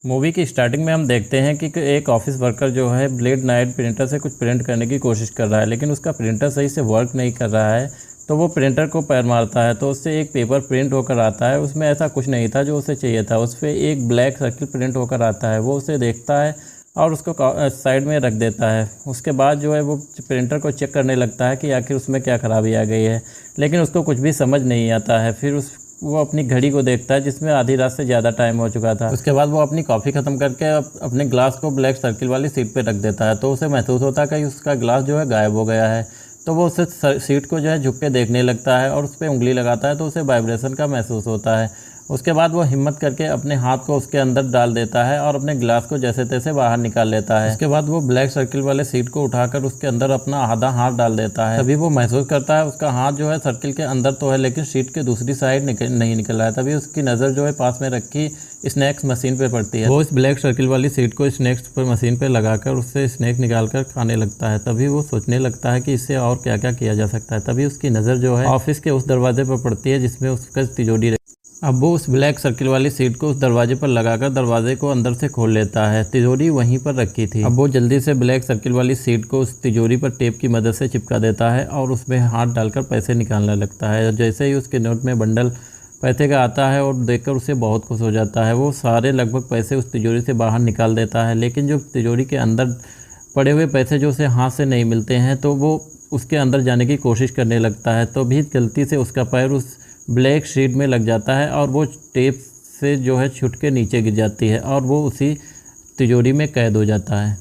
Movie की starting में हम देखते हैं कि एक ऑफिस वर्कर जो है ब्लेड नाइट प्रिंटर से कुछ प्रिंट करने की कोशिश कर रहा है, लेकिन उसका प्रिंटर सही से वर्क नहीं कर रहा है। तो वो प्रिंटर को पैर मारता है तो उससे एक पेपर प्रिंट होकर आता है। उसमें ऐसा कुछ नहीं था जो उसे चाहिए था। उस पर एक ब्लैक सर्किल प्रिंट होकर आता है। वो उसे देखता है और उसको साइड में रख देता है। उसके बाद जो है वो प्रिंटर को चेक करने लगता है कि आखिर उसमें क्या ख़राबी आ गई है, लेकिन उसको कुछ भी समझ नहीं आता है। फिर वो अपनी घड़ी को देखता है जिसमें आधी रात से ज़्यादा टाइम हो चुका था। उसके बाद वो अपनी कॉफ़ी ख़त्म करके अपने ग्लास को ब्लैक सर्किल वाली सीट पे रख देता है। तो उसे महसूस होता है कि उसका ग्लास जो है गायब हो गया है। तो वो उसे सीट को जो है झुक के देखने लगता है और उस पर उंगली लगाता है तो उसे वाइब्रेशन का महसूस होता है। उसके बाद वो हिम्मत करके अपने हाथ को उसके अंदर डाल देता है और अपने ग्लास को जैसे तैसे बाहर निकाल लेता है। उसके बाद वो ब्लैक सर्किल वाले सीट को उठाकर उसके अंदर अपना आधा हाथ डाल देता है। तभी वो महसूस करता है उसका हाथ जो है सर्किल के अंदर तो है, लेकिन सीट के दूसरी साइड नहीं निकल रहा है। तभी उसकी नज़र जो है पास में रखी स्नैक्स मशीन पे पड़ती है। वो इस ब्लैक सर्किल वाली सीट को स्नैक्स पर मशीन पे लगाकर उससे स्नैक निकाल कर खाने लगता है। तभी वो सोचने लगता है कि इससे और क्या क्या किया जा सकता है। तभी उसकी नज़र जो है ऑफिस के उस दरवाजे पर पड़ती है जिसमें उसका तिजोरी। अब वो उस ब्लैक सर्किल वाली सीट को उस दरवाजे पर लगाकर दरवाजे को अंदर से खोल लेता है। तिजोरी वहीं पर रखी थी। अब वो जल्दी से ब्लैक सर्किल वाली सीट को उस तिजोरी पर टेप की मदद से चिपका देता है और उसमें हाथ डालकर पैसे निकालने लगता है। जैसे ही उसके नोट में बंडल पैसे का आता है और देखकर उसे बहुत खुश हो जाता है। वो सारे लगभग पैसे उस तिजोरी से बाहर निकाल देता है, लेकिन जो तिजोरी के अंदर पड़े हुए पैसे जो उसे हाथ से नहीं मिलते हैं तो वो उसके अंदर जाने की कोशिश करने लगता है। तो भी गलती से उसका पैर उस ब्लैक शीट में लग जाता है और वो टेप से जो है छूट के नीचे गिर जाती है और वो उसी तिजोरी में कैद हो जाता है।